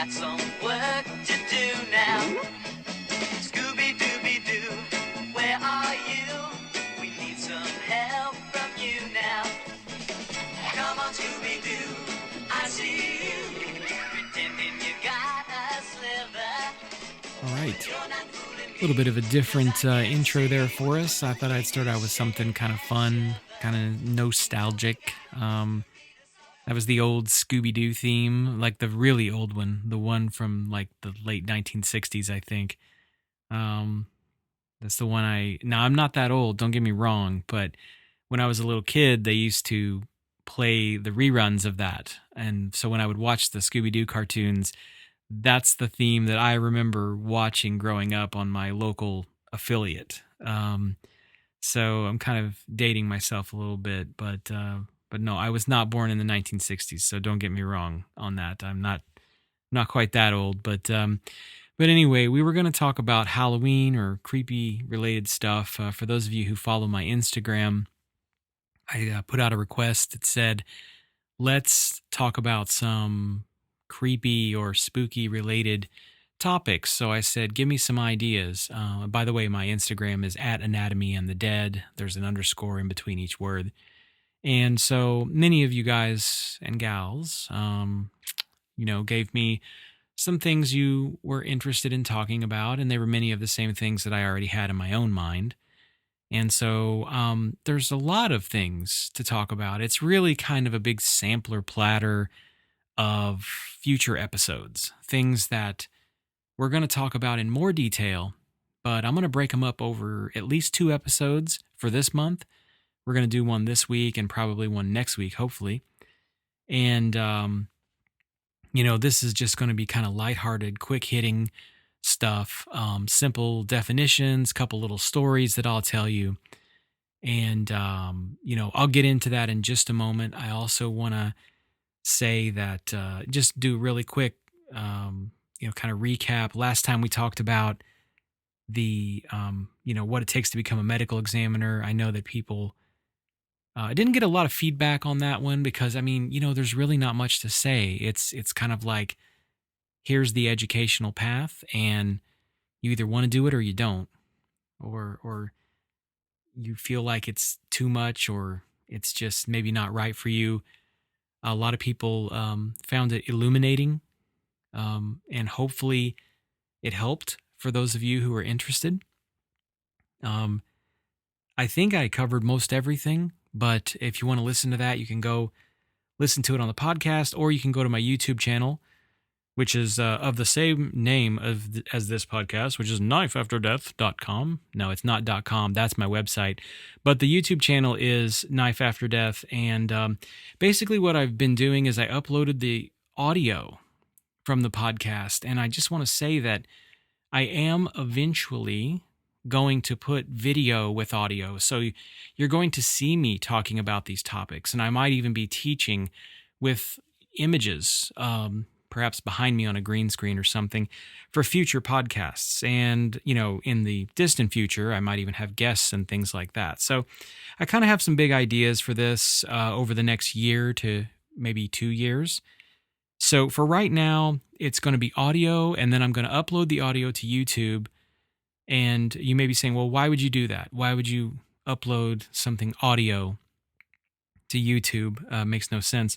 got some work to do now. Scooby-Dooby-Doo, where are you? We need some help from you now. Come on, Scooby-Doo, I see you. Pretending you got a sliver. All right. A little bit of a different intro there for us. I thought I'd start out with something kind of fun, kind of nostalgic. That was the old Scooby-Doo theme, like the really old one, the one from like the late 1960s, I think. That's the one now I'm not that old, don't get me wrong, but when I was a little kid, they used to play the reruns of that. And so when I would watch the Scooby-Doo cartoons, that's the theme that I remember watching growing up on my local affiliate. So I'm kind of dating myself a little bit, but no, I was not born in the 1960s, so don't get me wrong on that. I'm not quite that old, but anyway, we were going to talk about Halloween or creepy related stuff. For those of you who follow my Instagram, I put out a request that said, let's talk about some creepy or spooky related topics. So I said, give me some ideas. By the way, my Instagram is @AnatomyAndTheDead. There's an underscore in between each word. And so many of you guys and gals, gave me some things you were interested in talking about, and they were many of the same things that I already had in my own mind. And so there's a lot of things to talk about. It's really kind of a big sampler platter of future episodes, things that we're going to talk about in more detail, but I'm going to break them up over at least 2 episodes for this month. We're going to do one this week and probably one next week, hopefully. And, this is just going to be kind of lighthearted, quick-hitting stuff, simple definitions, couple little stories that I'll tell you. And, I'll get into that in just a moment. I also want to say that just do really quick, kind of recap. Last time we talked about the, what it takes to become a medical examiner. I know that people... I didn't get a lot of feedback on that one because, there's really not much to say. It's kind of like, here's the educational path, and you either want to do it or you don't, or you feel like it's too much, or it's just maybe not right for you. A lot of people found it illuminating, and hopefully it helped for those of you who are interested. I think I covered most everything. But if you want to listen to that, you can go listen to it on the podcast, or you can go to my YouTube channel, which is of the same name as this podcast, which is knifeafterdeath.com. No, it's not .com. That's my website. But the YouTube channel is Knife After Death. And basically what I've been doing is I uploaded the audio from the podcast. And I just want to say that I am eventually going to put video with audio. So you're going to see me talking about these topics, and I might even be teaching with images, perhaps behind me on a green screen or something, for future podcasts. And, in the distant future, I might even have guests and things like that. So I kind of have some big ideas for this over the next year to maybe 2 years. So for right now, it's going to be audio, and then I'm going to upload the audio to YouTube. And you may be saying, well, why would you do that? Why would you upload something audio to YouTube? Makes no sense.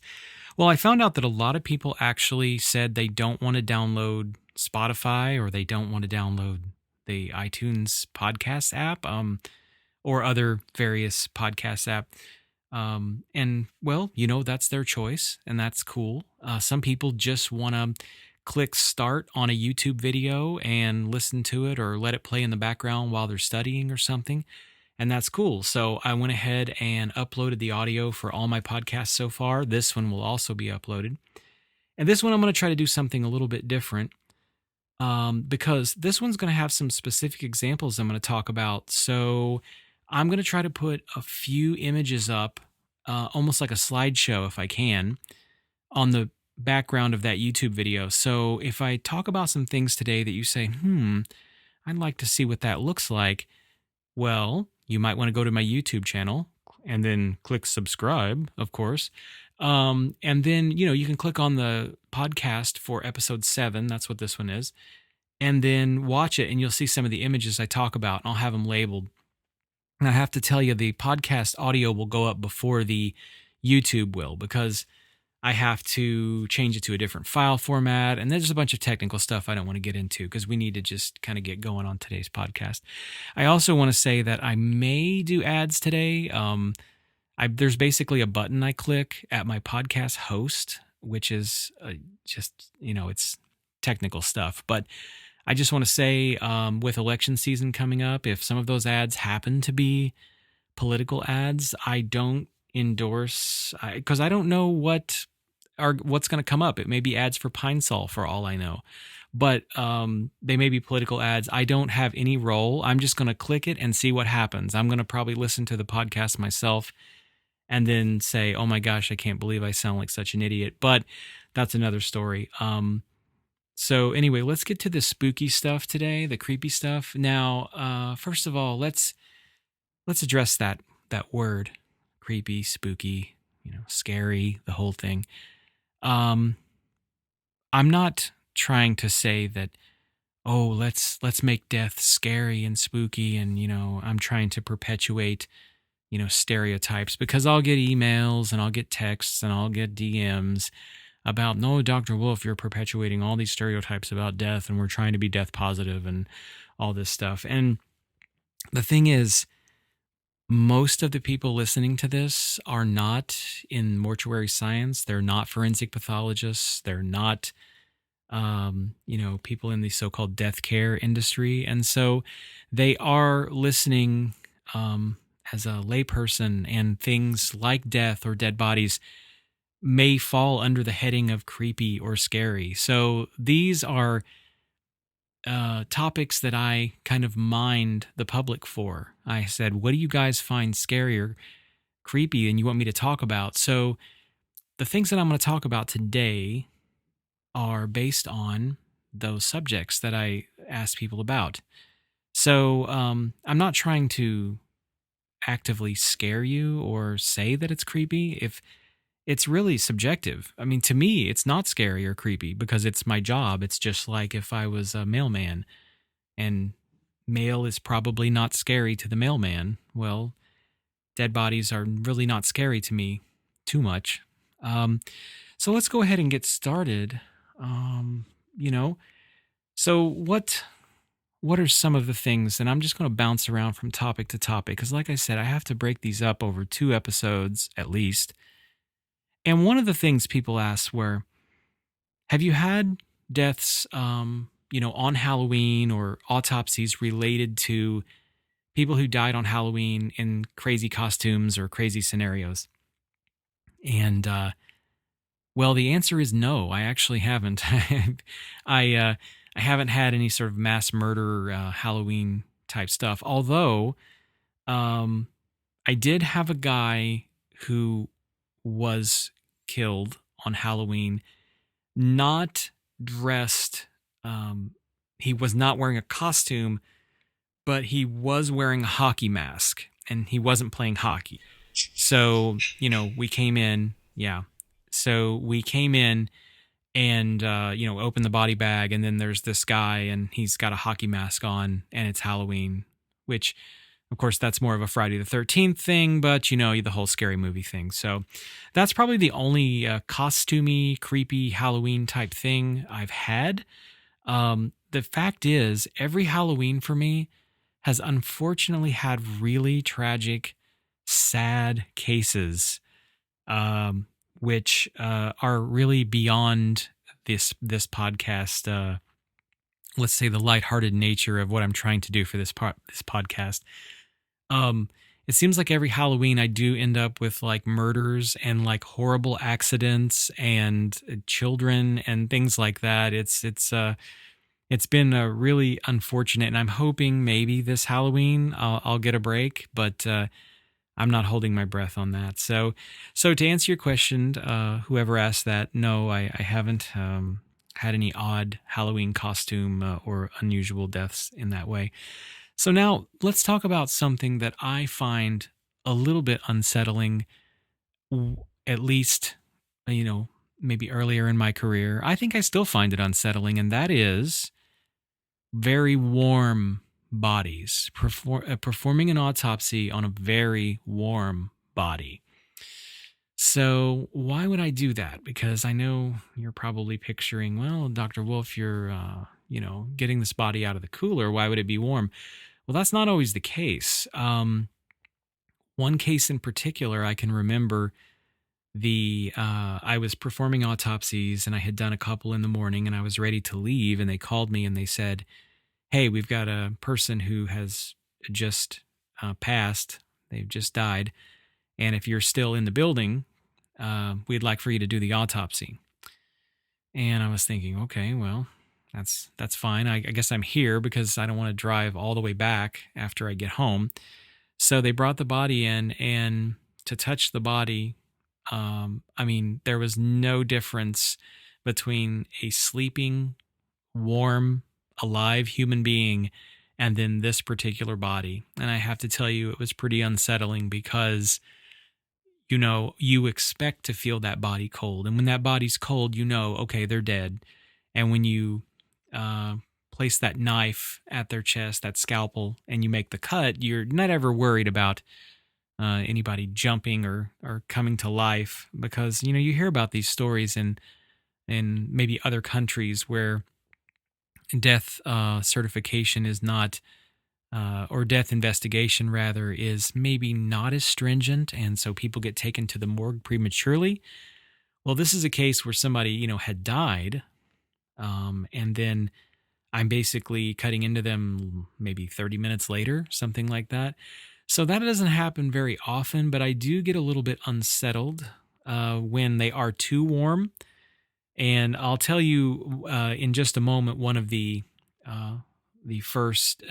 Well, I found out that a lot of people actually said they don't want to download Spotify, or they don't want to download the iTunes podcast app, or other various podcast app. And well, that's their choice, and that's cool. Some people just want to click start on a YouTube video and listen to it, or let it play in the background while they're studying or something. And that's cool. So I went ahead and uploaded the audio for all my podcasts so far. This one will also be uploaded. And this one I'm going to try to do something a little bit different, because this one's going to have some specific examples I'm going to talk about. So I'm going to try to put a few images up, almost like a slideshow if I can, on the background of that YouTube video. So if I talk about some things today that you say, I'd like to see what that looks like, well, you might want to go to my YouTube channel and then click subscribe, of course. And then, you can click on the podcast for episode 7. That's what this one is. And then watch it, and you'll see some of the images I talk about, and I'll have them labeled. And I have to tell you, the podcast audio will go up before the YouTube will, because I have to change it to a different file format. And there's a bunch of technical stuff I don't want to get into, because we need to just kind of get going on today's podcast. I also want to say that I may do ads today. There's basically a button I click at my podcast host, which is just, it's technical stuff. But I just want to say, with election season coming up, if some of those ads happen to be political ads, I don't endorse, because I don't know what's going to come up. It may be ads for Pine Sol for all I know, but they may be political ads. I don't have any role. I'm just going to click it and see what happens. I'm going to probably listen to the podcast myself and then say, oh my gosh, I can't believe I sound like such an idiot. But that's another story. So anyway, let's get to the spooky stuff today, the creepy stuff. Now, first of all, let's address that word, creepy, spooky, scary, the whole thing. I'm not trying to say that, oh, let's make death scary and spooky, and I'm trying to perpetuate stereotypes, because I'll get emails and I'll get texts and I'll get DMs about, no, Dr. Wolfe, you're perpetuating all these stereotypes about death, and we're trying to be death positive and all this stuff. And the thing is, most of the people listening to this are not in mortuary science. They're not forensic pathologists. They're not, people in the so-called death care industry. And so they are listening as a layperson, and things like death or dead bodies may fall under the heading of creepy or scary. So these are topics that I kind of mined the public for. I said, what do you guys find scary or creepy and you want me to talk about? So the things that I'm going to talk about today are based on those subjects that I asked people about. So I'm not trying to actively scare you or say that it's creepy. If it's really subjective. I mean, to me, it's not scary or creepy because it's my job. It's just like if I was a mailman, and mail is probably not scary to the mailman. Well, dead bodies are really not scary to me too much. So let's go ahead and get started. So what are some of the things, and I'm just going to bounce around from topic to topic, because like I said, I have to break these up over 2 episodes at least. And one of the things people asked were, have you had deaths, on Halloween, or autopsies related to people who died on Halloween in crazy costumes or crazy scenarios? And, well, the answer is no, I actually haven't. I haven't had any sort of mass murder, Halloween type stuff. Although, I did have a guy who was killed on Halloween, not dressed. He was not wearing a costume, but he was wearing a hockey mask, and he wasn't playing hockey. So, we came in. Yeah. So we came in and, opened the body bag, and then there's this guy, and he's got a hockey mask on, and it's Halloween, which, of course, that's more of a Friday the 13th thing, but, the whole scary movie thing. So that's probably the only costumey, creepy Halloween type thing I've had. The fact is, every Halloween for me has unfortunately had really tragic, sad cases, which are really beyond this podcast. Let's say the lighthearted nature of what I'm trying to do for this podcast. It seems like every Halloween I do end up with like murders and like horrible accidents and children and things like that. It's been really unfortunate, and I'm hoping maybe this Halloween I'll get a break, but I'm not holding my breath on that. So to answer your question, whoever asked that, no, I haven't had any odd Halloween costume or unusual deaths in that way. So now let's talk about something that I find a little bit unsettling, at least you know, maybe earlier in my career, I think I still find it unsettling, and that is very warm bodies. Performing an autopsy on a very warm body. So why would I do that? Because I know you're probably picturing, well, Dr. Wolf, you're, getting this body out of the cooler. Why would it be warm? Well, that's not always the case. One case in particular, I can remember I was performing autopsies and I had done a couple in the morning and I was ready to leave and they called me and they said, "Hey, we've got a person who has just passed. They've just died. And if you're still in the building, we'd like for you to do the autopsy." And I was thinking, okay, well, that's fine. I guess I'm here because I don't want to drive all the way back after I get home. So they brought the body in, and to touch the body, I mean, there was no difference between a sleeping, warm, alive human being and then this particular body. And I have to tell you, it was pretty unsettling because you expect to feel that body cold. And when that body's cold, okay, they're dead. And when you uh, place that knife at their chest, that scalpel, and you make the cut, you're not ever worried about anybody jumping or coming to life because, you hear about these stories in maybe other countries where death certification is not or death investigation rather is maybe not as stringent, and so people get taken to the morgue prematurely. Well, this is a case where somebody had died, and then I'm basically cutting into them maybe 30 minutes later, something like that. So that doesn't happen very often, but I do get a little bit unsettled when they are too warm. And I'll tell you in just a moment one of the first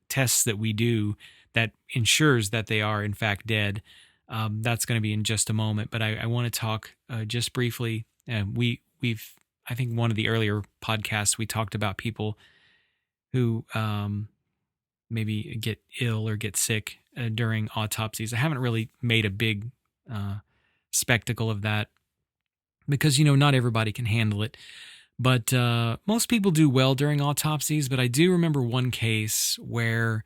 tests that we do that ensures that they are in fact dead. That's going to be in just a moment, but I want to talk just briefly. We've I think one of the earlier podcasts we talked about people who maybe get ill or get sick during autopsies. I haven't really made a big spectacle of that because not everybody can handle it. But most people do well during autopsies. But I do remember one case where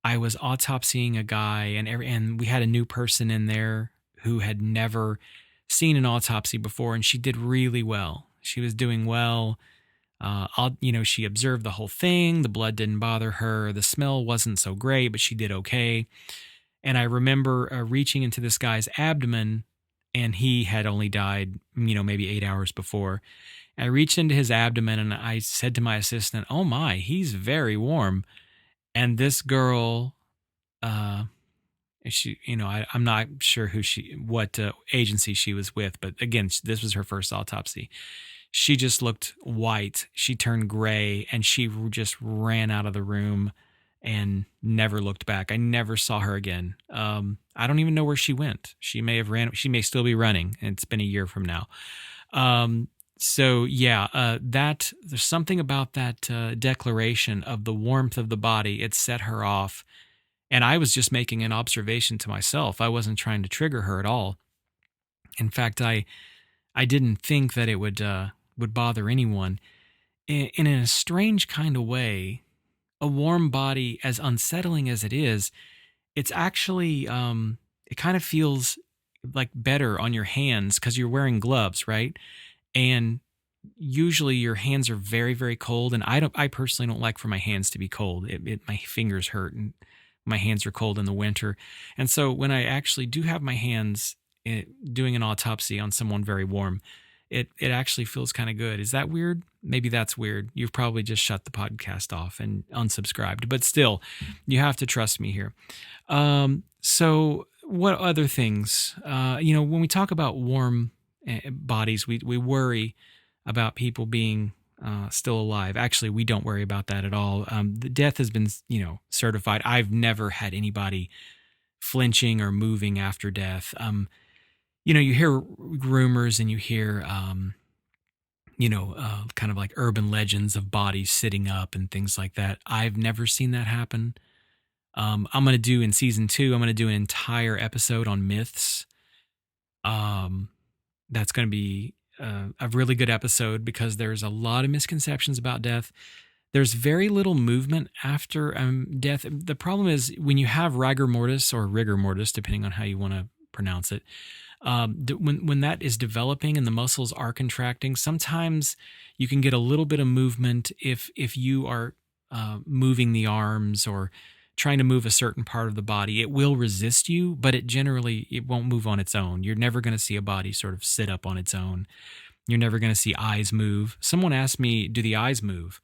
I was autopsying a guy, and we had a new person in there who had never seen an autopsy before, and she did really well. She was doing well. She observed the whole thing. The blood didn't bother her. The smell wasn't so great, but she did okay. And I remember reaching into this guy's abdomen, and he had only died, maybe 8 hours before. I reached into his abdomen and I said to my assistant, "Oh my, he's very warm." And this girl, she, I'm not sure what agency she was with, but again, this was her first autopsy. She just looked white. She turned gray and she just ran out of the room and never looked back. I never saw her again. I don't even know where she went. She may have ran. She may still be running. And it's been a year from now. So yeah, there's something about that declaration of the warmth of the body. It set her off. And I was just making an observation to myself. I wasn't trying to trigger her at all. In fact, I didn't think that it would bother anyone. In a strange kind of way, a warm body, as unsettling as it is, it's actually it kind of feels like better on your hands because you're wearing gloves, right? And usually your hands are very, very cold, and I personally don't like for my hands to be cold. My fingers hurt, and my hands are cold in the winter. And so when I actually do have my hands doing an autopsy on someone very warm, it actually feels kind of good. Is that weird? Maybe that's weird. You've probably just shut the podcast off and unsubscribed, but still, you have to trust me here. So what other things? When we talk about warm bodies, we worry about people being still alive. Actually, we don't worry about that at all. The death has been, certified. I've never had anybody flinching or moving after death. You hear rumors and you hear, kind of like urban legends of bodies sitting up and things like that. I've never seen that happen. I'm going to do in season 2, I'm going to do an entire episode on myths. That's going to be a really good episode because there's a lot of misconceptions about death. There's very little movement after death. The problem is when you have rigor mortis or rigor mortis, depending on how you want to pronounce it, when that is developing and the muscles are contracting, sometimes you can get a little bit of movement if you are moving the arms or trying to move a certain part of the body. It will resist you, but it won't move on its own. You're never going to see a body sort of sit up on its own. You're never going to see eyes move. Someone asked me, do the eyes move?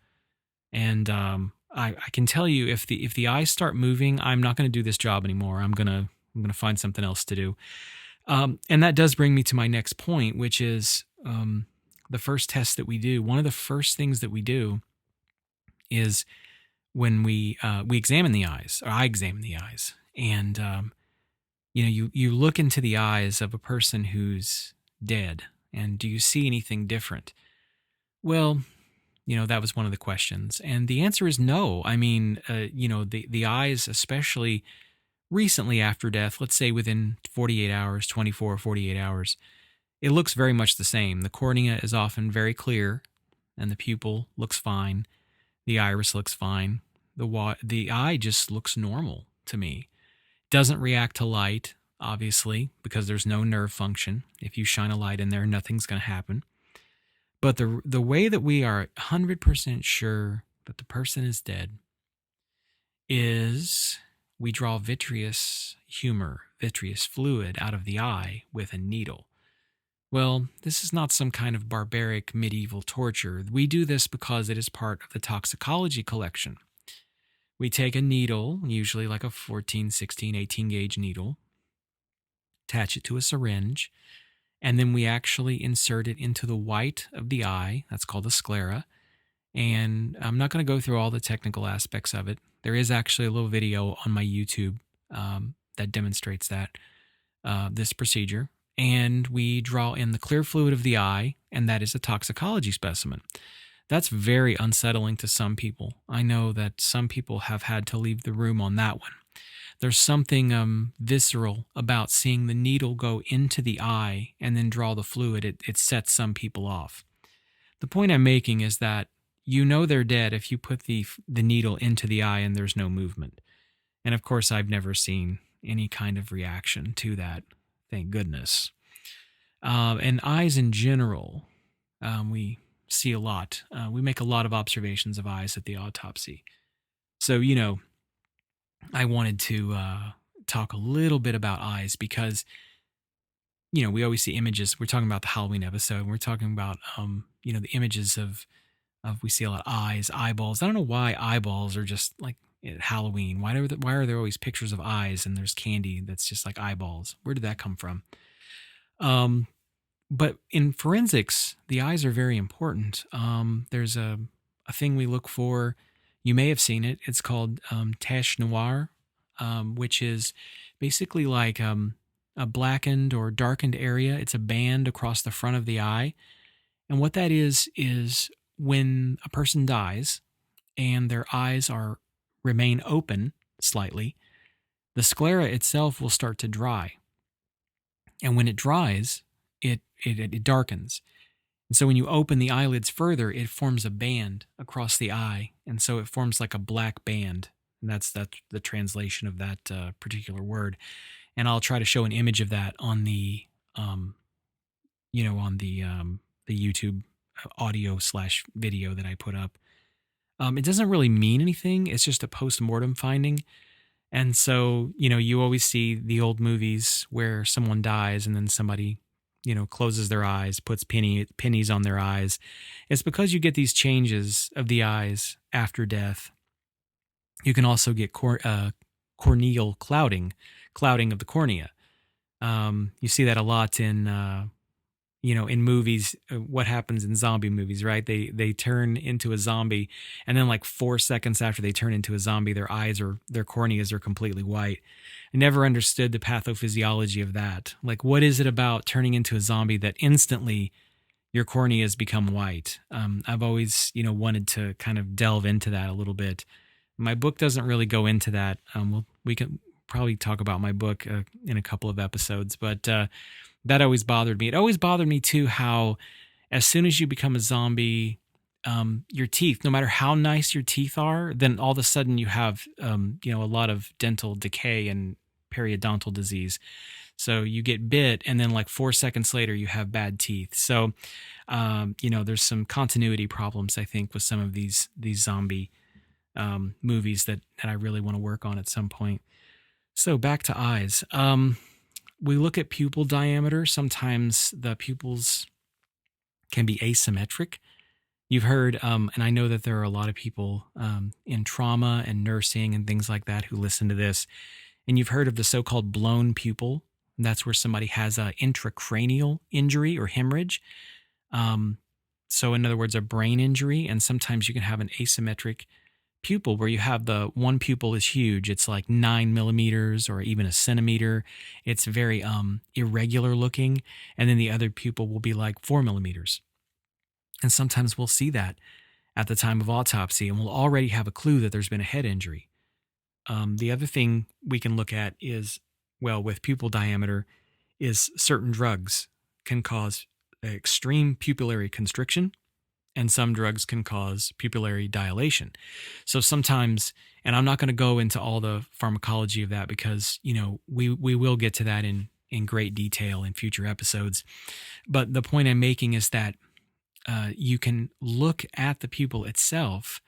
And I can tell you, if the eyes start moving, I'm not going to do this job anymore. I'm gonna find something else to do. And that does bring me to my next point, which is the first test that we do. One of the first things that we do is when we examine the eyes, or I examine the eyes, and you look into the eyes of a person who's dead, and do you see anything different? Well, that was one of the questions. And the answer is no. I mean, the eyes, especially recently after death, let's say within 48 hours, 24 or 48 hours, it looks very much the same. The cornea is often very clear and the pupil looks fine. The iris looks fine. The eye just looks normal to me. Doesn't react to light, obviously, because there's no nerve function. If you shine a light in there, nothing's going to happen. But the way that we are 100% sure that the person is dead is we draw vitreous fluid out of the eye with a needle. Well, this is not some kind of barbaric medieval torture. We do this because it is part of the toxicology collection. We take a needle, usually like a 14, 16, 18 gauge needle, attach it to a syringe, and then we actually insert it into the white of the eye. That's called the sclera. And I'm not going to go through all the technical aspects of it. There is actually a little video on my YouTube that demonstrates this procedure. And we draw in the clear fluid of the eye, and that is a toxicology specimen. That's very unsettling to some people. I know that some people have had to leave the room on that one. There's something visceral about seeing the needle go into the eye and then draw the fluid. It sets some people off. The point I'm making is that they're dead if you put the needle into the eye and there's no movement. And of course, I've never seen any kind of reaction to that. Thank goodness. And eyes in general, we see a lot. We make a lot of observations of eyes at the autopsy. So, I wanted to talk a little bit about eyes because, we always see images. We're talking about the Halloween episode. And we're talking about, the images of we see a lot of eyes, eyeballs. I don't know why eyeballs are just like at Halloween. Why are there always pictures of eyes and there's candy that's just like eyeballs? Where did that come from? But in forensics, the eyes are very important. There's a thing we look for. You may have seen it. It's called tache noire, which is basically like a blackened or darkened area. It's a band across the front of the eye. And what that is when a person dies and their eyes remain open slightly, the sclera itself will start to dry. And when it dries, it darkens. And so when you open the eyelids further, it forms a band across the eye. And so it forms like a black band. And that's the translation of that particular word. And I'll try to show an image of that on the YouTube audio/video that I put up. It doesn't really mean anything. It's just a post-mortem finding. And so, you always see the old movies where someone dies and then somebody, closes their eyes, puts pennies on their eyes. It's because you get these changes of the eyes after death. You can also get corneal clouding of the cornea. You see that a lot in movies. What happens in zombie movies, right? They turn into a zombie, and then like 4 seconds after they turn into a zombie, their corneas are completely white. I never understood the pathophysiology of that. Like, what is it about turning into a zombie that instantly your corneas become white? I've always, wanted to kind of delve into that a little bit. My book doesn't really go into that. We can probably talk about my book in a couple of episodes, but that always bothered me. It always bothered me too how as soon as you become a zombie, your teeth, no matter how nice your teeth are, then all of a sudden you have, a lot of dental decay and periodontal disease. So you get bit, and then like 4 seconds later, you have bad teeth. So, there's some continuity problems, I think, with some of these zombie movies that I really want to work on at some point. So back to eyes. We look at pupil diameter. Sometimes the pupils can be asymmetric. You've heard, and I know that there are a lot of people in trauma and nursing and things like that who listen to this, and you've heard of the so-called blown pupil. That's where somebody has an intracranial injury or hemorrhage. So in other words, a brain injury, and sometimes you can have an asymmetric pupil where you have the one pupil is huge. It's like 9 millimeters or even a centimeter. It's very irregular looking. And then the other pupil will be like 4 millimeters. And sometimes we'll see that at the time of autopsy, and we'll already have a clue that there's been a head injury. The other thing we can look at is, with pupil diameter, is certain drugs can cause extreme pupillary constriction, and some drugs can cause pupillary dilation. So sometimes, and I'm not going to go into all the pharmacology of that because, we will get to that in great detail in future episodes. But the point I'm making is that you can look at the pupil itself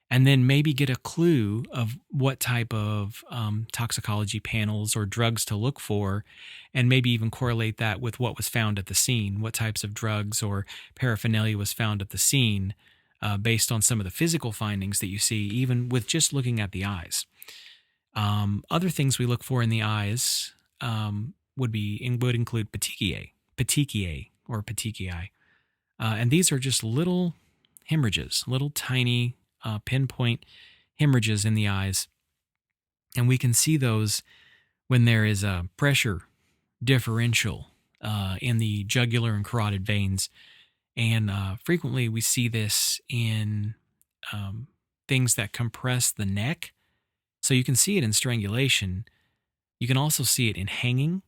and then maybe get a clue of what type of toxicology panels or drugs to look for, and maybe even correlate that with what was found at the scene, what types of drugs or paraphernalia was found at the scene based on some of the physical findings that you see, even with just looking at the eyes. Other things we look for in the eyes would include petechiae or petechiae. And these are just little hemorrhages, little tiny pinpoint hemorrhages in the eyes. And we can see those when there is a pressure differential in the jugular and carotid veins. And frequently we see this in things that compress the neck. So you can see it in strangulation. You can also see it in hanging.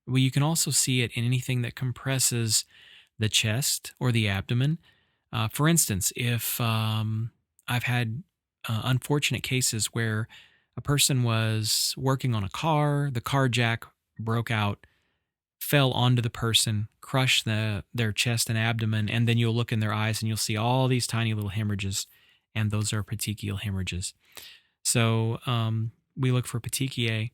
Well, you can also see it in anything that compresses the chest or the abdomen. For instance, if I've had unfortunate cases where a person was working on a car, the car jack broke out, fell onto the person, crushed their chest and abdomen, and then you'll look in their eyes and you'll see all these tiny little hemorrhages, and those are petechial hemorrhages. So we look for petechiae,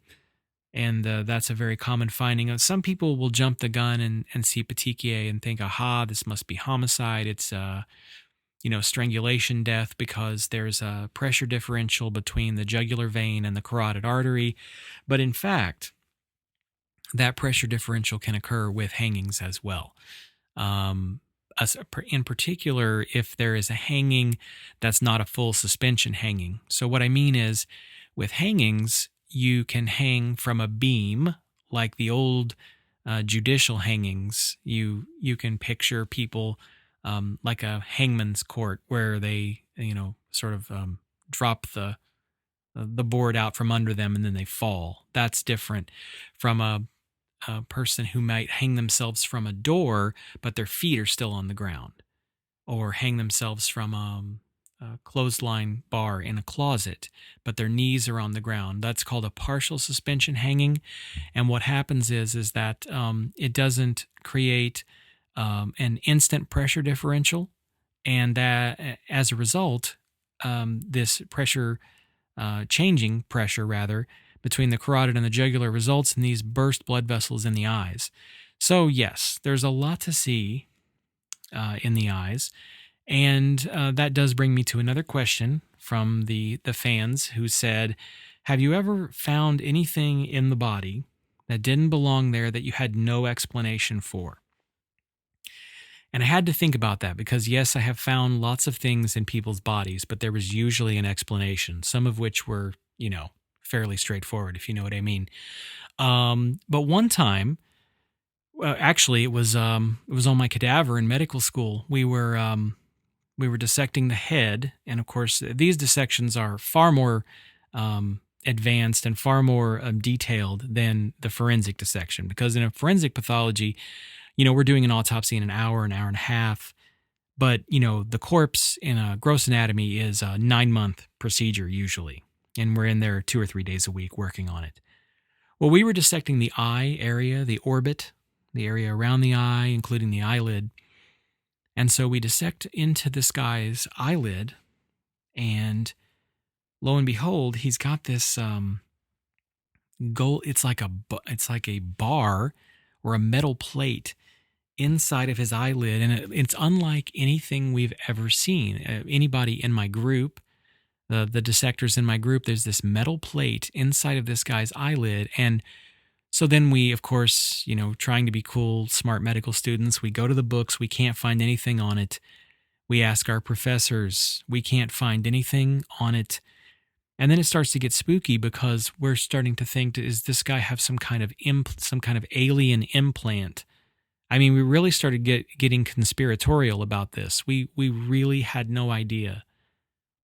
and that's a very common finding. Some people will jump the gun and see petechiae and think, aha, this must be homicide. It's strangulation death because there's a pressure differential between the jugular vein and the carotid artery. But in fact, that pressure differential can occur with hangings as well. In particular, if there is a hanging that's not a full suspension hanging. So what I mean is, with hangings, you can hang from a beam like the old judicial hangings. You can picture people like a hangman's court where they sort of drop the board out from under them and then they fall. That's different from a person who might hang themselves from a door but their feet are still on the ground, or hang themselves from a clothesline bar in a closet but their knees are on the ground. That's called a partial suspension hanging. And what happens is that it doesn't create an instant pressure differential, and that as a result, this pressure changing pressure rather between the carotid and the jugular results in these burst blood vessels in the eyes. So yes, there's a lot to see in the eyes. And that does bring me to another question from the fans who said, have you ever found anything in the body that didn't belong there that you had no explanation for? And I had to think about that because, yes, I have found lots of things in people's bodies, but there was usually an explanation, some of which were, fairly straightforward, if you know what I mean. But one time, actually, it was on my cadaver in medical school. We were dissecting the head, and of course, these dissections are far more advanced and far more detailed than the forensic dissection, because in a forensic pathology, we're doing an autopsy in an hour and a half. But, the corpse in a gross anatomy is a 9-month procedure usually. And we're in there 2 or 3 days a week working on it. Well, we were dissecting the eye area, the orbit, the area around the eye, including the eyelid. And so we dissect into this guy's eyelid, and lo and behold, he's got this gold. It's like a bar or a metal plate inside of his eyelid, and it's unlike anything we've ever seen. Anybody in my group, the dissectors in my group, there's this metal plate inside of this guy's eyelid. And so then we, of course, trying to be cool, smart medical students, we go to the books, we can't find anything on it. We ask our professors, we can't find anything on it. And then it starts to get spooky, because we're starting to think, does this guy have some kind of alien implant? I mean, we really started getting conspiratorial about this. We really had no idea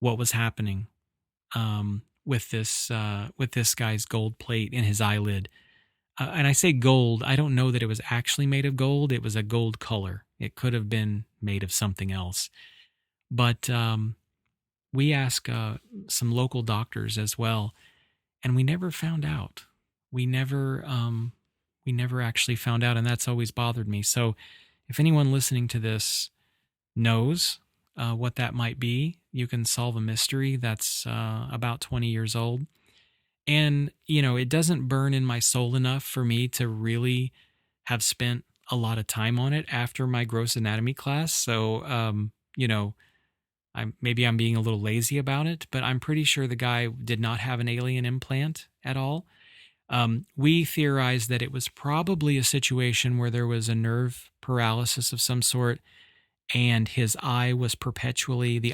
what was happening with this guy's gold plate in his eyelid. And I say gold, I don't know that it was actually made of gold. It was a gold color. It could have been made of something else. But we asked some local doctors as well, and we never found out. We never actually found out, and that's always bothered me. So if anyone listening to this knows what that might be, you can solve a mystery that's about 20 years old. And, it doesn't burn in my soul enough for me to really have spent a lot of time on it after my gross anatomy class. So, maybe I'm being a little lazy about it, but I'm pretty sure the guy did not have an alien implant at all. We theorized that it was probably a situation where there was a nerve paralysis of some sort, and his eyelid was perpetually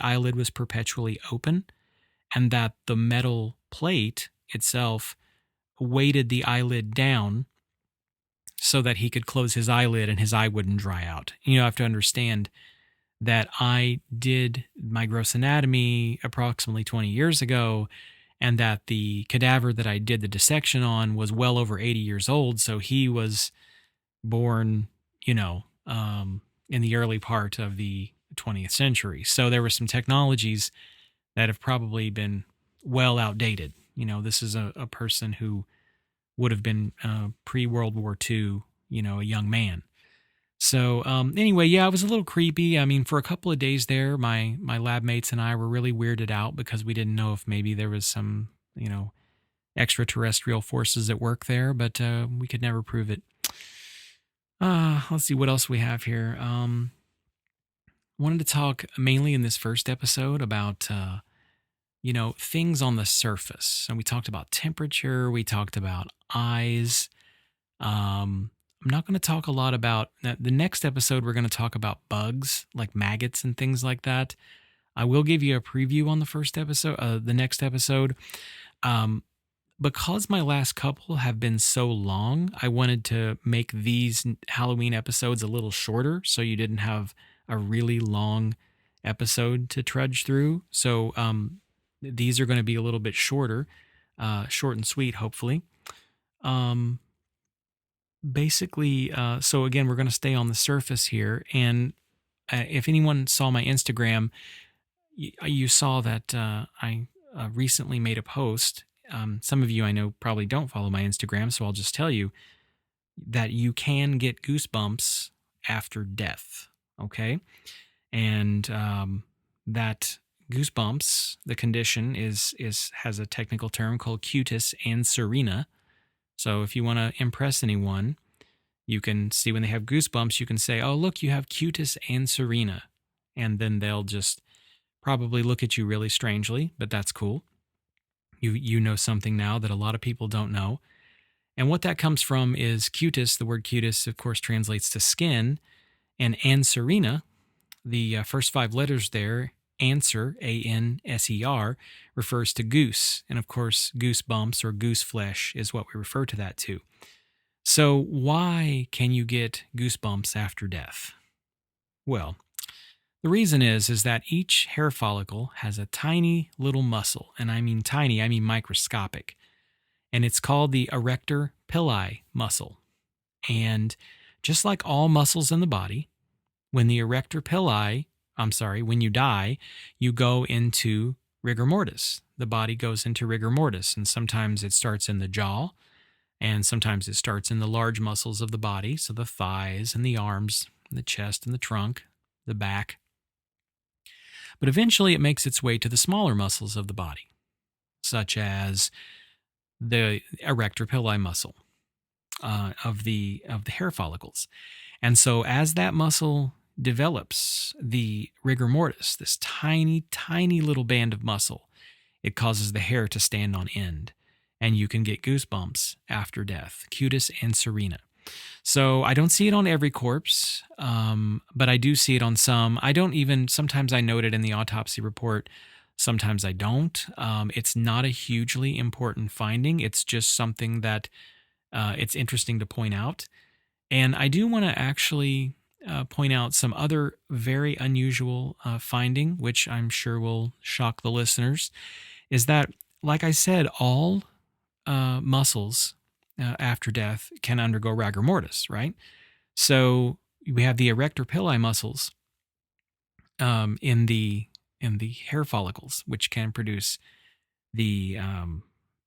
open, and that the metal plate itself weighted the eyelid down so that he could close his eyelid and his eye wouldn't dry out. You have to understand that I did my gross anatomy approximately 20 years ago, and that the cadaver that I did the dissection on was well over 80 years old. So he was born, in the early part of the 20th century. So there were some technologies that have probably been well outdated. This is a person who would have been pre-World War II, a young man. So anyway, yeah, it was a little creepy. I mean, for a couple of days there, my lab mates and I were really weirded out, because we didn't know if maybe there was some, extraterrestrial forces at work there, but we could never prove it. Let's see what else we have here. Wanted to talk mainly in this first episode about, things on the surface. And we talked about temperature. We talked about eyes. I'm not going to talk a lot about the next episode. We're going to talk about bugs like maggots and things like that. I will give you a preview on the next episode. Because my last couple have been so long, I wanted to make these Halloween episodes a little shorter, so you didn't have a really long episode to trudge through. So these are going to be a little bit shorter, short and sweet, hopefully. Basically, so again, we're going to stay on the surface here. And if anyone saw my Instagram, you saw that I recently made a post. Some of you I know probably don't follow my Instagram, so I'll just tell you that you can get goosebumps after death, okay? And that goosebumps, the condition has a technical term called cutis anserina. So if you want to impress anyone, you can see when they have goosebumps, you can say, "Oh, look, you have cutis anserina," and then they'll just probably look at you really strangely, but that's cool. You know something now that a lot of people don't know. And what that comes from is cutis. The word cutis, of course, translates to skin. And anserina, the first 5 letters there, anser, A-N-S-E-R, refers to goose. And of course, goosebumps or goose flesh is what we refer to that to. So why can you get goosebumps after death? Well, The reason is that each hair follicle has a tiny little muscle, and I mean tiny, I mean microscopic, and it's called the erector pili muscle. And just like all muscles in the body, when the erector pili, when you die, you go into rigor mortis. The body goes into rigor mortis, and sometimes it starts in the jaw, and sometimes it starts in the large muscles of the body, so the thighs and the arms, and the chest and the trunk, the back. But eventually it makes its way to the smaller muscles of the body, such as the erector pili muscle of the hair follicles. And so as that muscle develops, the rigor mortis, this tiny, tiny little band of muscle, it causes the hair to stand on end. And you can get goosebumps after death, cutis and serena. So I don't see it on every corpse, but I do see it on some. Sometimes I note it in the autopsy report. Sometimes I don't. It's not a hugely important finding. It's just something that it's interesting to point out. And I do want to actually point out some other very unusual finding, which I'm sure will shock the listeners, is that, like I said, all muscles after death can undergo rigor mortis, right? So we have the erector pili muscles in the hair follicles, which can produce the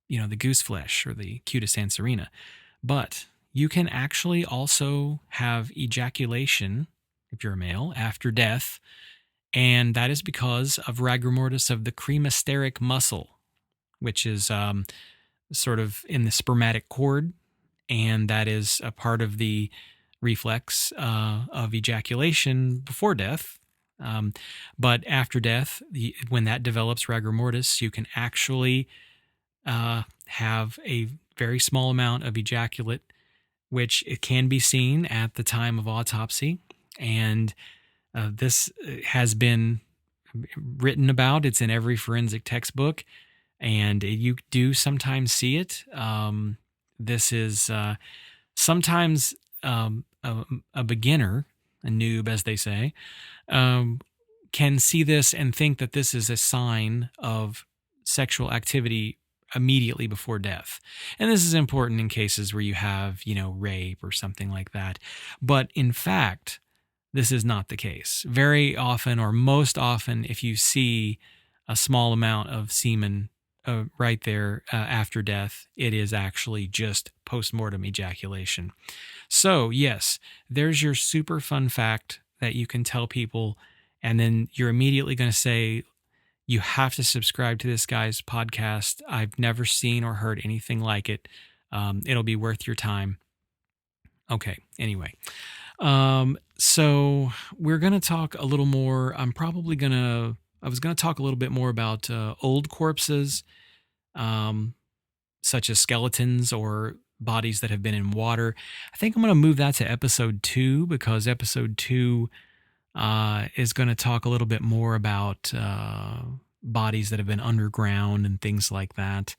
the goose flesh or the cutis and serena. But you can actually also have ejaculation, if you're a male, after death, and that is because of rigor mortis of the cremasteric muscle, which is sort of in the spermatic cord, and that is a part of the reflex of ejaculation before death. But after death, when that develops rigor mortis, you can actually have a very small amount of ejaculate, which it can be seen at the time of autopsy. And this has been written about. It's in every forensic textbook, and you do sometimes see it. This is sometimes a beginner, a noob, as they say, can see this and think that this is a sign of sexual activity immediately before death. And this is important in cases where you have, rape or something like that. But in fact, this is not the case. Very often, or most often, if you see a small amount of semen right there after death, it is actually just postmortem ejaculation. So yes, there's your super fun fact that you can tell people, and then you're immediately going to say, you have to subscribe to this guy's podcast. I've never seen or heard anything like it. It'll be worth your time. Okay, anyway. So we're going to talk a little more. I was going to talk a little bit more about old corpses, such as skeletons or bodies that have been in water. I think I'm going to move that to episode 2, because episode 2 is going to talk a little bit more about bodies that have been underground and things like that.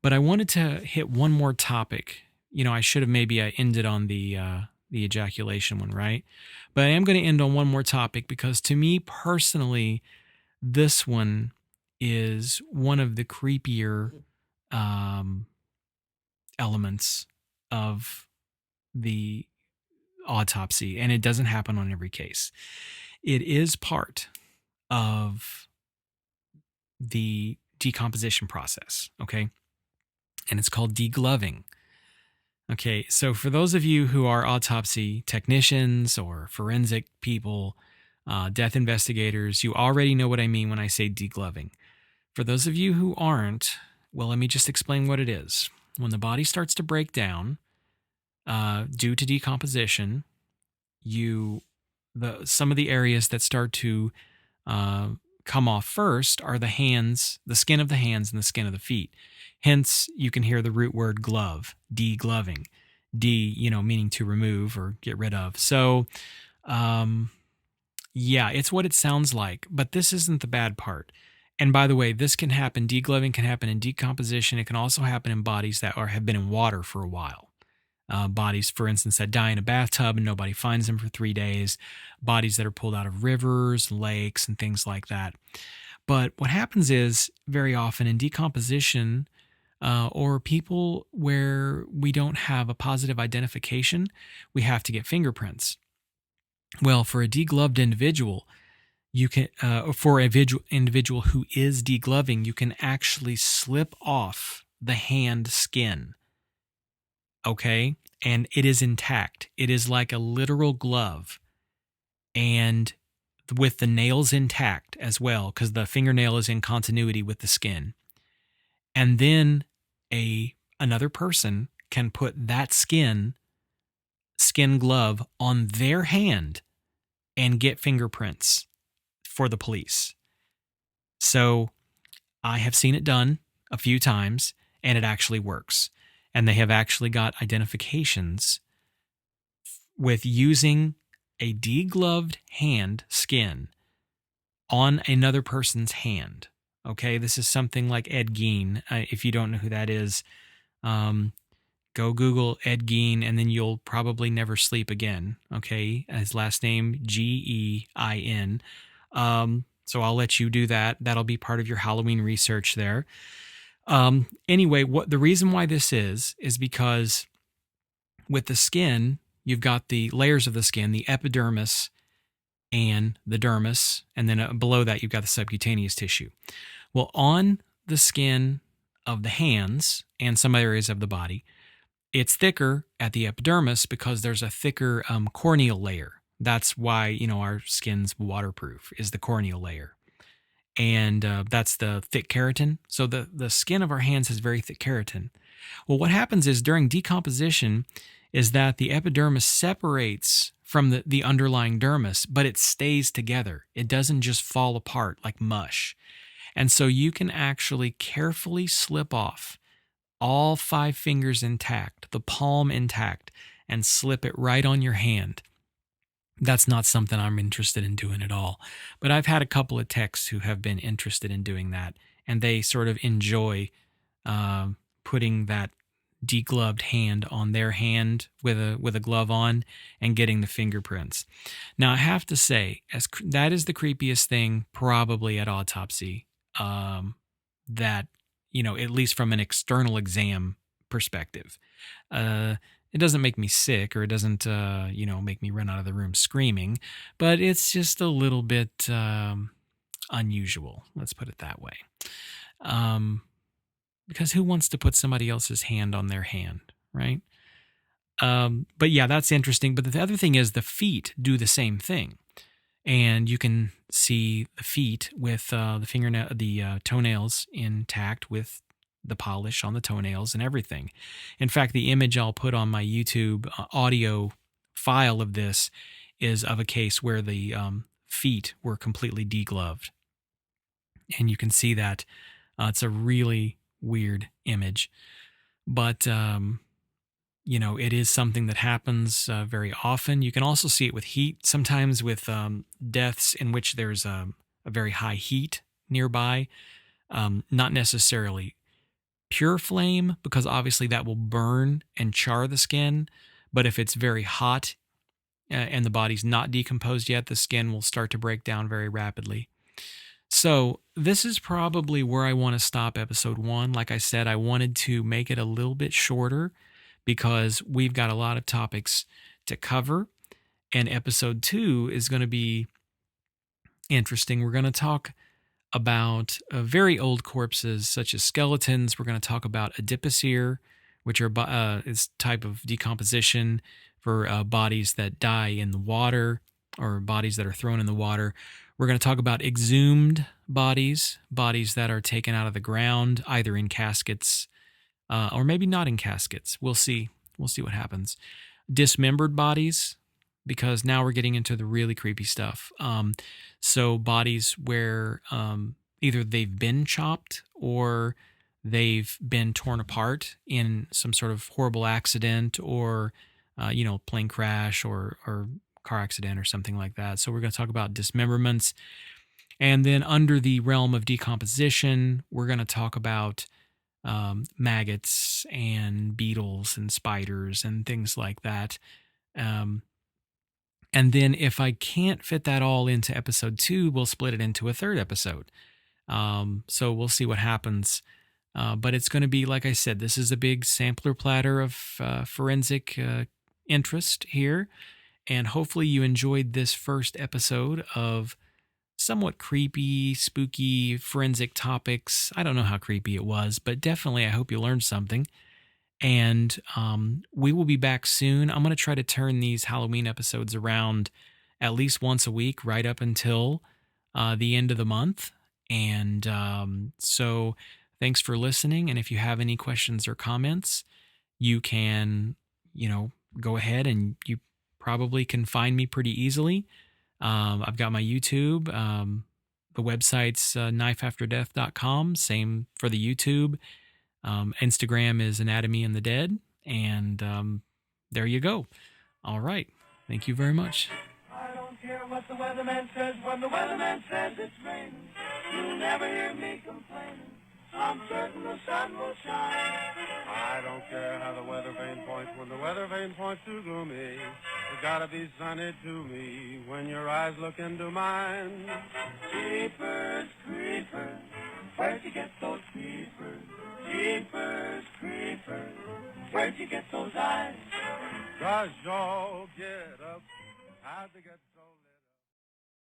But I wanted to hit one more topic. I should have maybe ended on the ejaculation one, right? But I am going to end on one more topic, because to me personally, this one is one of the creepier elements of the autopsy, and it doesn't happen on every case. It is part of the decomposition process, okay? And it's called degloving. Okay, so for those of you who are autopsy technicians or forensic people, death investigators, you already know what I mean when I say degloving. For those of you who aren't, well, let me just explain what it is. When the body starts to break down due to decomposition, some of the areas that start to come off first are the hands, the skin of the hands and the skin of the feet. Hence, you can hear the root word glove, degloving. Meaning to remove or get rid of. So, it's what it sounds like, but this isn't the bad part. And by the way, this can happen, degloving can happen in decomposition. It can also happen in bodies that have been in water for a while. bodies, for instance, that die in a bathtub and nobody finds them for 3 days, bodies that are pulled out of rivers, lakes, and things like that. But what happens is very often in decomposition, or people where we don't have a positive identification, we have to get fingerprints. Well, for a degloved individual, you can, for a individual who is degloving, you can actually slip off the hand skin. Okay, and it is intact. It is like a literal glove, and with the nails intact as well, because the fingernail is in continuity with the skin. And then another person can put that skin glove on their hand and get fingerprints for the police. So I have seen it done a few times, and it actually works. And they have actually got identifications with using a degloved hand skin on another person's hand. Okay, this is something like Ed Gein. If you don't know who that is, go Google Ed Gein, and then you'll probably never sleep again. Okay, his last name Gein. So I'll let you do that. That'll be part of your Halloween research there. Anyway, the reason why this is because with the skin, you've got the layers of the skin, the epidermis and the dermis, and then below that you've got the subcutaneous tissue. Well, on the skin of the hands and some areas of the body, it's thicker at the epidermis because there's a thicker corneal layer. That's why, our skin's waterproof, is the corneal layer. And that's the thick keratin. So the skin of our hands has very thick keratin. Well, what happens is during decomposition is that the epidermis separates from the underlying dermis, but it stays together. It doesn't just fall apart like mush. And so you can actually carefully slip off all 5 fingers intact, the palm intact, and slip it right on your hand. That's not something I'm interested in doing at all. But I've had a couple of techs who have been interested in doing that, and they sort of enjoy putting that degloved hand on their hand with a glove on and getting the fingerprints. Now, I have to say, that is the creepiest thing probably at autopsy, that, at least from an external exam perspective. It doesn't make me sick, or it doesn't, make me run out of the room screaming, but it's just a little bit unusual. Let's put it that way. Because who wants to put somebody else's hand on their hand, right? But yeah, that's interesting. But the other thing is the feet do the same thing. And you can see the feet with the toenails intact with the polish on the toenails and everything. In fact, the image I'll put on my YouTube audio file of this is of a case where the feet were completely degloved. And you can see that it's a really weird image. But, it is something that happens very often. You can also see it with heat, sometimes with deaths in which there's a very high heat nearby, not necessarily pure flame, because obviously that will burn and char the skin. But if it's very hot and the body's not decomposed yet, the skin will start to break down very rapidly. So this is probably where I want to stop episode 1. Like I said, I wanted to make it a little bit shorter because we've got a lot of topics to cover. And episode 2 is going to be interesting. We're going to talk about very old corpses such as skeletons. We're going to talk about adipocere, which are is type of decomposition for bodies that die in the water or bodies that are thrown in the water. We're going to talk about exhumed bodies that are taken out of the ground, either in caskets or maybe not in caskets. We'll see. We'll see what happens. Dismembered bodies, because now we're getting into the really creepy stuff. So bodies where either they've been chopped or they've been torn apart in some sort of horrible accident or, plane crash or car accident or something like that. So we're going to talk about dismemberments. And then under the realm of decomposition, we're going to talk about maggots and beetles and spiders and things like that. Um, and then if I can't fit that all into episode 2, we'll split it into a third episode. So we'll see what happens. But it's going to be, like I said, this is a big sampler platter of forensic interest here. And hopefully you enjoyed this first episode of somewhat creepy, spooky, forensic topics. I don't know how creepy it was, but definitely I hope you learned something. And we will be back soon. I'm going to try to turn these Halloween episodes around at least once a week, right up until the end of the month. And so thanks for listening. And if you have any questions or comments, you can, go ahead, and you probably can find me pretty easily. I've got my YouTube. The website's knifeafterdeath.com. Same for the YouTube. Instagram is Anatomy and the Dead. And there you go. All right. Thank you very much. I don't care what the weatherman says. When the weatherman says it's raining, you'll never hear me complaining. I'm certain the sun will shine. I don't care how the weather vane points. When the weather vane points too gloomy, it's gotta be sunny to me when your eyes look into mine. Jeepers creepers, where'd you get those creepers? Jeepers creepers, where'd you get those eyes? 'Cause y'all get up, how'd they get so